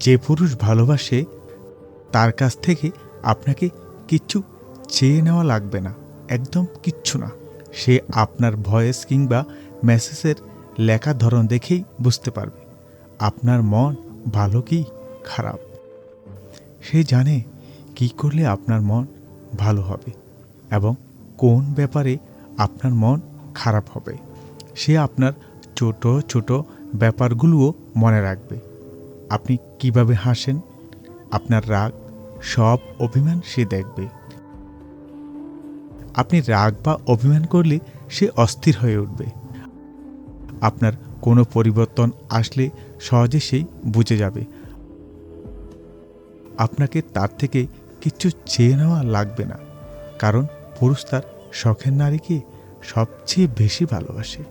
যে পুরুষ ভালোবাসে তার কাছ থেকে আপনাকে কিচ্ছু চেয়ে নেওয়া লাগবে না, একদম কিচ্ছু না। সে আপনার ভয়েস কিংবা মেসেজের লেখার ধরন দেখেই বুঝতে পারবে আপনার মন ভালো কি খারাপ। সে জানে কী করলে আপনার মন ভালো হবে এবং কোন ব্যাপারে আপনার মন খারাপ হবে। সে আপনার ছোট ছোট ব্যাপারগুলোও মনে রাখবে। আপনি কিভাবে হাসেন, আপনার রাগ, সব অভিমান সে দেখবে। আপনি রাগ বা অভিমান করলে সে অস্থির হয়ে উঠবে। আপনার কোনো পরিবর্তন আসলে সহজে সেই বুঝে যাবে। আপনাকে তার থেকে কিচ্ছু চেয়ে নেওয়া লাগবে না, কারণ পুরুষ তার শখের নারীকে সবচেয়ে বেশি ভালোবাসে।